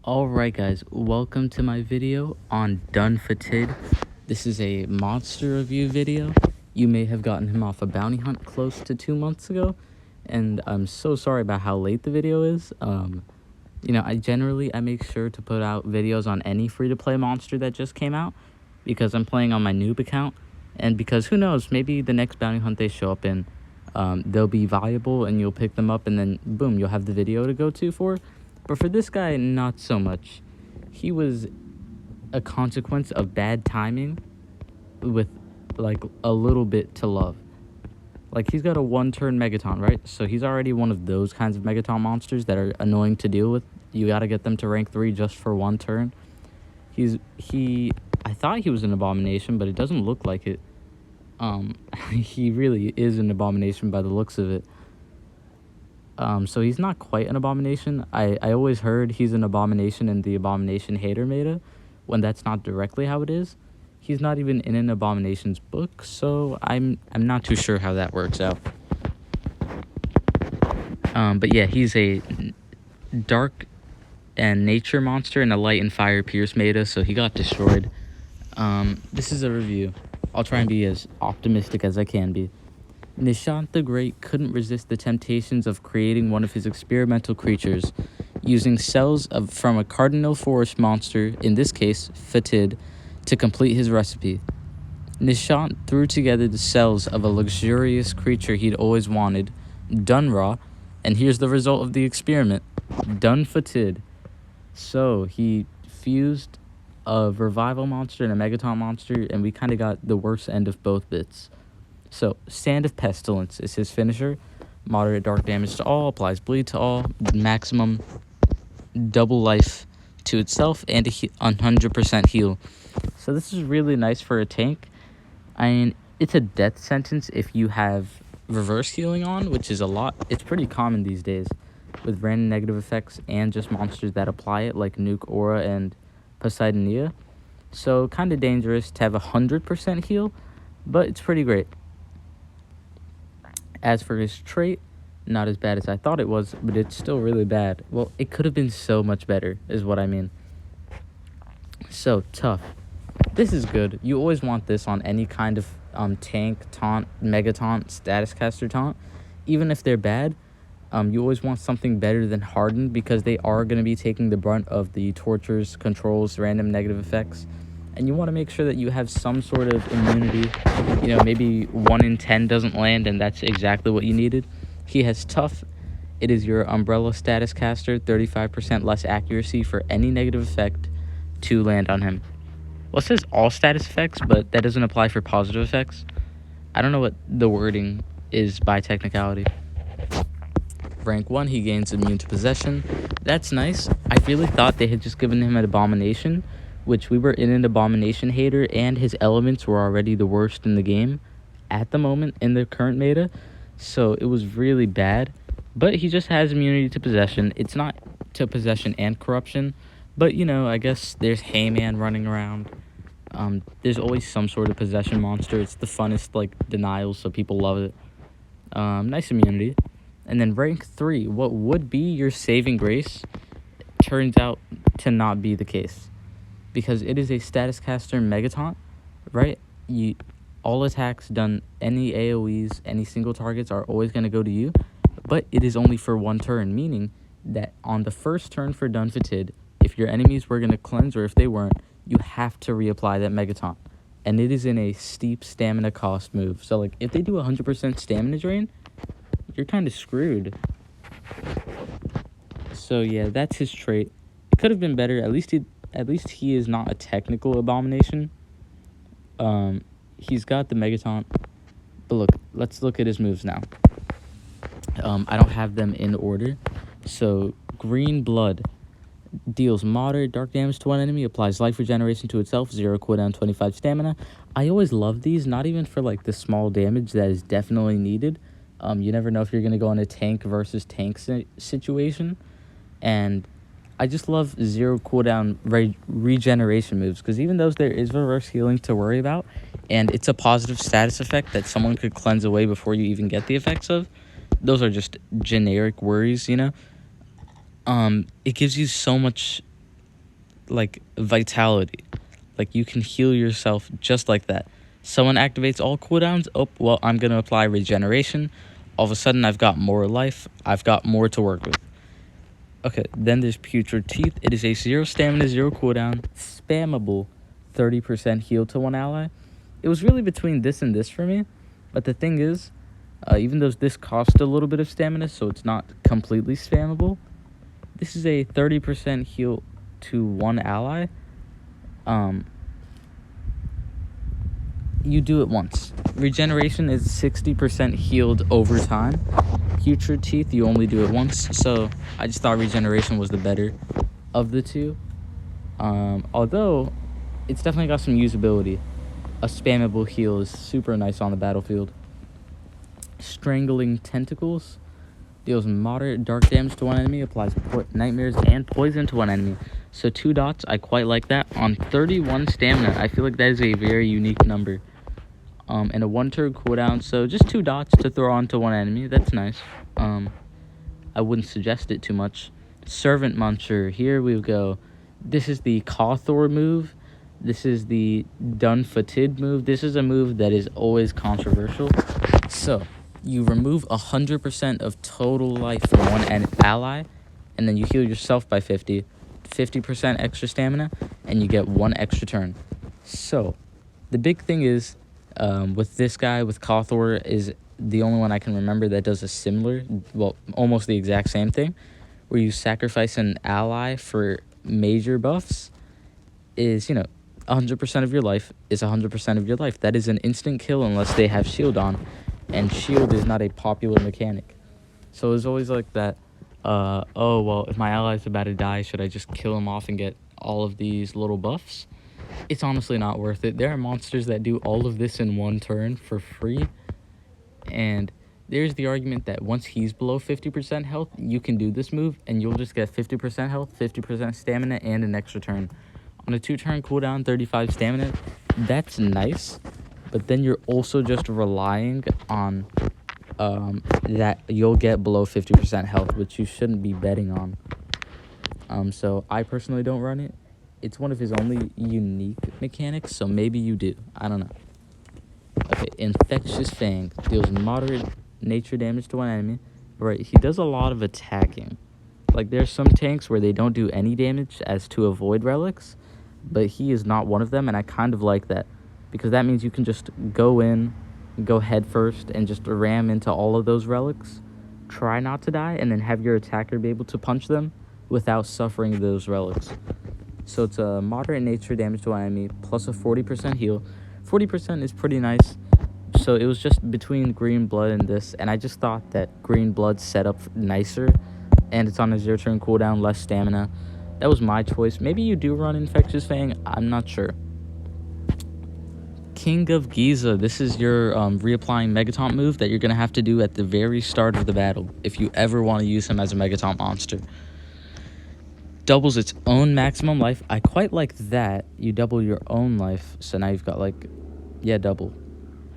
Alright guys, welcome to my video on Dunn Fatid. This is a monster review video. You may have gotten him off a bounty hunt close to 2 months ago, and I'm so sorry about how late the video is. I make sure to put out videos on any free-to-play monster that just came out, because I'm playing on my noob account, and because who knows, maybe the next bounty hunt they show up in, they'll be valuable and you'll pick them up and then boom, you'll have the video to go to for. But for this guy, not so much. He was a consequence of bad timing with, like, a little bit to love. Like, he's got a one-turn Megaton, right? So he's already one of those kinds of Megaton monsters that are annoying to deal with. You gotta get them to rank 3 just for one turn. I thought he was an abomination, but it doesn't look like it. He really is an abomination by the looks of it. So he's not quite an abomination. I always heard he's an abomination in the abomination hater meta, when that's not directly how it is. He's not even in an abominations book, so I'm not too sure how that works out. But yeah, he's a dark and nature monster in a light and fire pierce meta, so he got destroyed. This is a review. I'll try and be as optimistic as I can be. Nishant the Great couldn't resist the temptations of creating one of his experimental creatures, using cells from a cardinal forest monster, in this case, fatid, to complete his recipe. Nishant threw together the cells of a luxurious creature he'd always wanted, Dunn, and here's the result of the experiment, Dunn fatid. So he fused a revival monster and a Megaton monster, and we kind of got the worst end of both bits. So, Sand of Pestilence is his finisher. Moderate dark damage to all, applies bleed to all, maximum double life to itself, and a 100% heal. So this is really nice for a tank. I mean, it's a death sentence if you have reverse healing on, which is a lot. It's pretty common these days with random negative effects and just monsters that apply it, like Nuke, Aura, and Poseidonia. So, kind of dangerous to have 100% heal, but it's pretty great. As for his trait, not as bad as I thought it was, but it's still really bad. Well, it could have been so much better, is what I mean. So, tough. This is good. You always want this on any kind of tank, taunt, mega taunt, status caster taunt. Even if they're bad, you always want something better than hardened, because they are going to be taking the brunt of the tortures, controls, random negative effects. And you want to make sure that you have some sort of immunity. You know, maybe 1 in 10 doesn't land, and that's exactly what you needed. He has tough. It is your umbrella status caster, 35% less accuracy for any negative effect to land on him. Well, it says all status effects, but that doesn't apply for positive effects. I don't know what the wording is by technicality. Rank 1, he gains immune to possession. That's nice. I really thought they had just given him an abomination, which we were in an abomination hater, and his elements were already the worst in the game at the moment in the current meta, so it was really bad. But he just has immunity to possession. It's not to possession and corruption, but you know, I guess there's Hayman running around. There's always some sort of possession monster. It's the funnest, like, denial, so people love it. Nice immunity. And then rank 3, what would be your saving grace turns out to not be the case, because it is a status caster Megaton, right? All attacks done, any AoEs, any single targets are always going to go to you, but it is only for 1 turn, meaning that on the first turn for Dunn Fatid, if your enemies were going to cleanse or if they weren't, you have to reapply that Megaton. And it is in a steep stamina cost move. So, like, if they do 100% stamina drain, you're kind of screwed. So, yeah, that's his trait. It could have been better. At least he is not a technical abomination. He's got the Megaton. But look, let's look at his moves now. I don't have them in order. So, Green Blood deals moderate dark damage to one enemy, applies life regeneration to itself, 0 cooldown, 25 stamina. I always love these, not even for, like, the small damage that is definitely needed. You never know if you're going to go on a tank versus tank situation. And I just love 0 cooldown regeneration moves, because even though there is reverse healing to worry about, and it's a positive status effect that someone could cleanse away before you even get the effects of, those are just generic worries, you know? It gives you so much like vitality. Like you can heal yourself just like that. Someone activates all cooldowns. Oh, well, I'm going to apply regeneration. All of a sudden, I've got more life. I've got more to work with. Okay, then there's Putrid Teeth. It is a 0 stamina, 0 cooldown, spammable 30% heal to one ally. It was really between this and this for me. But the thing is, even though this costs a little bit of stamina, so it's not completely spammable, this is a 30% heal to one ally. You do it once. Regeneration is 60% healed over time. Putrid Teeth, you only do it once. So I just thought regeneration was the better of the two. Although it's definitely got some usability. A spammable heal is super nice on the battlefield. Strangling Tentacles deals moderate dark damage to one enemy, applies nightmares and poison to one enemy. So 2 dots, I quite like that. On 31 stamina, I feel like that is a very unique number. And a 1-turn cooldown, so just 2 dots to throw onto one enemy. That's nice. I wouldn't suggest it too much. Servant Muncher, here we go. This is the Cawthor move. This is the Dunn fatid move. This is a move that is always controversial. So you remove 100% of total life from one ally, and then you heal yourself by 50% extra stamina, and you get 1 extra turn. So the big thing is, with this guy, with Cawthor, is the only one I can remember that does a similar, well, almost the exact same thing, where you sacrifice an ally for major buffs, is, 100% of your life is 100% of your life. That is an instant kill unless they have shield on, and shield is not a popular mechanic. So it's always like that, oh, well, if my ally's about to die, should I just kill him off and get all of these little buffs? It's honestly not worth it. There are monsters that do all of this in 1 turn for free. And there's the argument that once he's below 50% health, you can do this move, and you'll just get 50% health, 50% stamina, and an extra turn. On a 2-turn cooldown, 35 stamina, that's nice. But then you're also just relying on that you'll get below 50% health, which you shouldn't be betting on. So I personally don't run it. It's one of his only unique mechanics, so maybe you do. I don't know. Okay, Infectious Fang deals moderate nature damage to one enemy. Right, he does a lot of attacking. Like, there's some tanks where they don't do any damage as to avoid relics, but he is not one of them, and I kind of like that, because that means you can just go in, go head first, and just ram into all of those relics, try not to die, and then have your attacker be able to punch them without suffering those relics. So it's a moderate nature damage to one enemy, plus a 40% heal. 40% is pretty nice. So it was just between Green Blood and this, and I just thought that Green Blood set up nicer, and it's on a 0-turn cooldown, less stamina. That was my choice. Maybe you do run Infectious Fang, I'm not sure. King of Giza, this is your reapplying Megatomp move that you're going to have to do at the very start of the battle if you ever want to use him as a Megatomp monster. Doubles its own maximum life. I quite like that. You double your own life, so now you've got, double.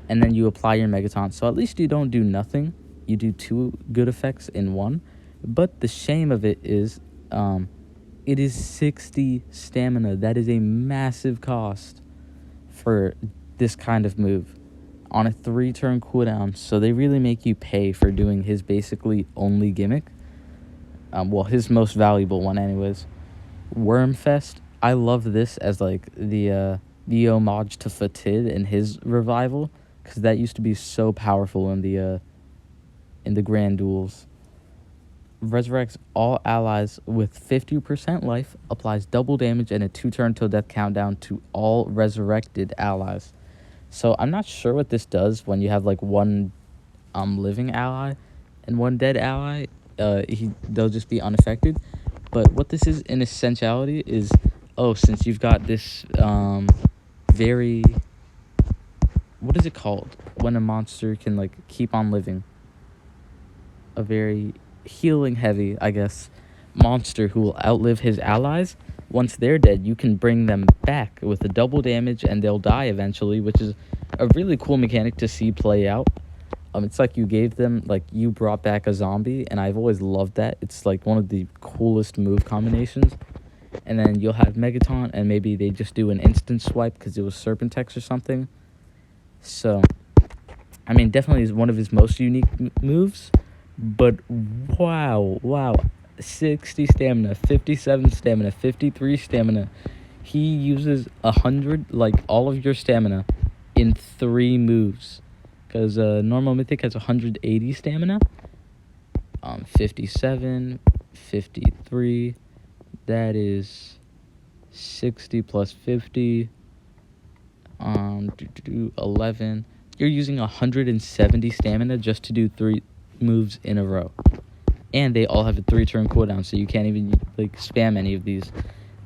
And then you apply your Megaton, so at least you don't do nothing. You do 2 good effects in 1. But the shame of it is, it is 60 stamina. That is a massive cost for this kind of move on a 3-turn cooldown, so they really make you pay for doing his basically only gimmick. His most valuable one anyways. Wormfest, I love this as the homage to Fatid and his revival, because that used to be so powerful in the grand duels. Resurrects all allies with 50% life, applies double damage and a 2-turn till death countdown to all resurrected allies. So I'm not sure what this does when you have 1 living ally and 1 dead ally. They'll just be unaffected. But what this is in essentiality is, since you've got this very, what is it called when a monster can keep on living? A very healing heavy, I guess, monster who will outlive his allies. Once they're dead, you can bring them back with a double damage and they'll die eventually, which is a really cool mechanic to see play out. It's like you gave them, you brought back a zombie, and I've always loved that. It's one of the coolest move combinations. and then you'll have Megaton, and maybe they just do an instant swipe because it was Serpentex or something. So, I mean, definitely is one of his most unique moves, but wow, 60 stamina, 57 stamina, 53 stamina. He uses 100, like all of your stamina, in 3 moves, because normal mythic has 180 stamina. 57, 53. That is 60 plus 50. 11. You're using 170 stamina just to do 3 moves in a row. And they all have a 3-turn cooldown, so you can't even like spam any of these.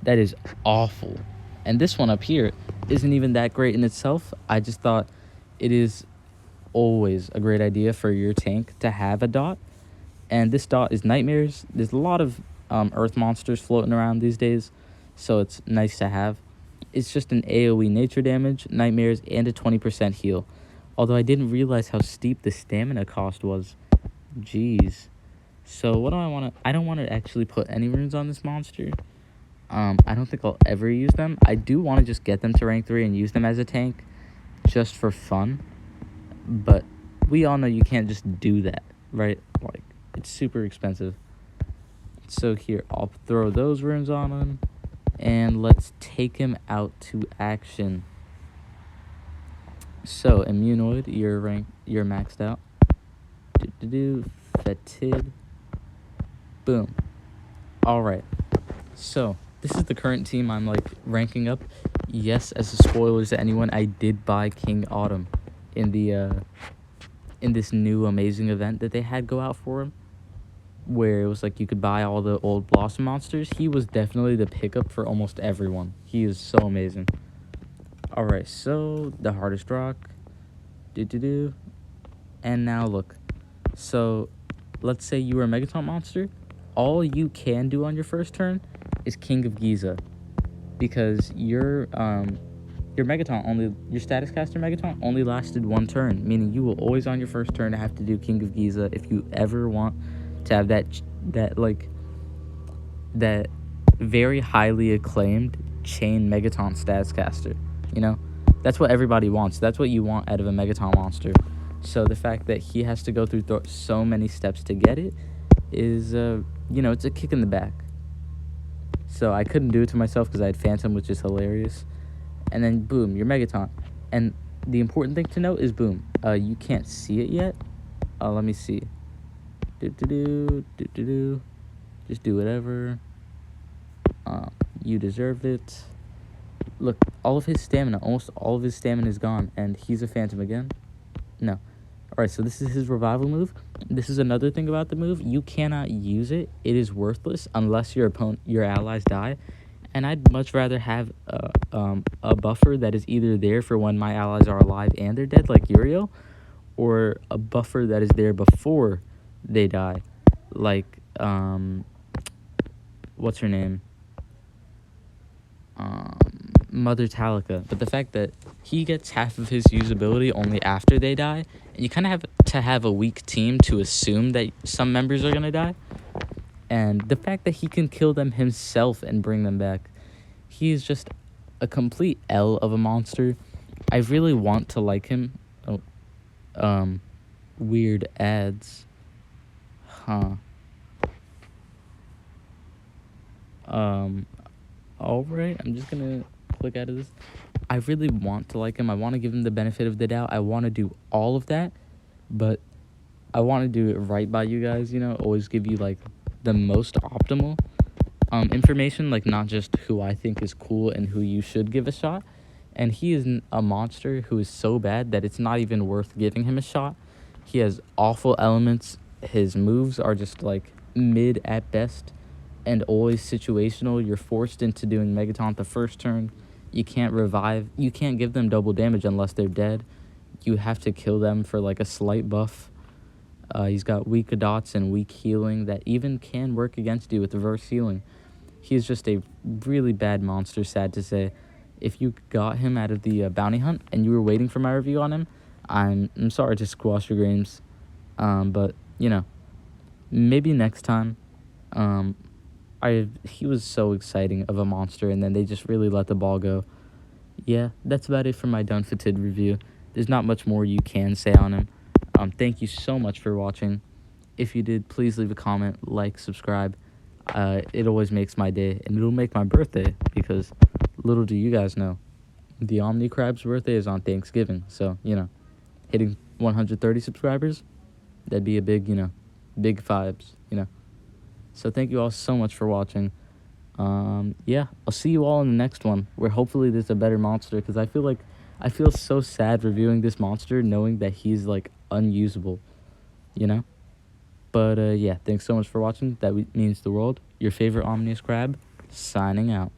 That is awful. And this one up here isn't even that great in itself. I just thought it is always a great idea for your tank to have a dot. And this dot is Nightmares. There's a lot of earth monsters floating around these days, so it's nice to have. It's just an AoE nature damage, Nightmares, and a 20% heal. Although I didn't realize how steep the stamina cost was. Jeez. So what do I want to... I don't want to actually put any runes on this monster. I don't think I'll ever use them. I do want to just get them to rank 3 and use them as a tank, just for fun. But we all know you can't just do that, right? Like, it's super expensive. So here, I'll throw those runes on him. And let's take him out to action. So, Immunoid, you're maxed out. Fatid. Boom. Alright. So, this is the current team I'm, like, ranking up. Yes, as a spoiler to anyone, I did buy King Autumn in the, in this new amazing event that they had go out for him, where it was like you could buy all the old Blossom monsters. He was definitely the pickup for almost everyone. He is so amazing. Alright, so the hardest rock. And now look. So let's say you were a Megaton monster. All you can do on your first turn is King of Giza. Because your Megaton only, your status caster Megaton only lasted 1 turn, meaning you will always on your first turn have to do King of Giza if you ever want to have that very highly acclaimed chain Megaton status caster. You know, that's what everybody wants. That's what you want out of a Megaton monster. So the fact that he has to go through so many steps to get it is, you know, it's a kick in the back. So I couldn't do it to myself because I had Phantom, which is hilarious. And then boom, your Megaton. And the important thing to note is boom. You can't see it yet. Let me see. Just do whatever. You deserve it. Look, all of his stamina, almost all of his stamina is gone, and he's a Phantom again. No. Alright, so this is his revival move. This is another thing about the move. You cannot use it. It is worthless unless your allies die. And I'd much rather have a buffer that is either there for when my allies are alive and they're dead, like Uriel, or a buffer that is there before they die, like, what's her name? Mother Talika. But the fact that he gets half of his usability only after they die, and you kind of have to have a weak team to assume that some members are going to die. And the fact that he can kill them himself and bring them back, he is just a complete L of a monster. I really want to like him. Oh, weird ads. Huh. Alright, I'm just gonna click out of this. I really want to like him. I want to give him the benefit of the doubt. I want to do all of that, but I want to do it right by you guys, you know, always give you, like, the most optimal information, like, not just who I think is cool and who you should give a shot. And he is a monster who is so bad that it's not even worth giving him a shot. He has awful elements. His moves are just, like, mid at best and always situational. You're forced into doing Megaton the first turn. You can't revive. You can't give them double damage unless they're dead. You have to kill them for, like, a slight buff. He's got weak dots and weak healing that even can work against you with reverse healing. He's just a really bad monster, sad to say. If you got him out of the bounty hunt and you were waiting for my review on him, I'm sorry to squash your dreams. But, you know, maybe next time. he was so exciting of a monster, and then they just really let the ball go. Yeah, that's about it for my Dunn fatid review. There's not much more you can say on him. Thank you so much for watching. If you did, please leave a comment, like, subscribe. It always makes my day, and it'll make my birthday, because little do you guys know, the Omni-Crab's birthday is on Thanksgiving. So, hitting 130 subscribers, that'd be a big, big vibes. So thank you all so much for watching. Yeah, I'll see you all in the next one, where hopefully there's a better monster, because I feel so sad reviewing this monster knowing that he's, like, unusable, But, yeah, thanks so much for watching. That means the world. Your favorite Omnious Crab, signing out.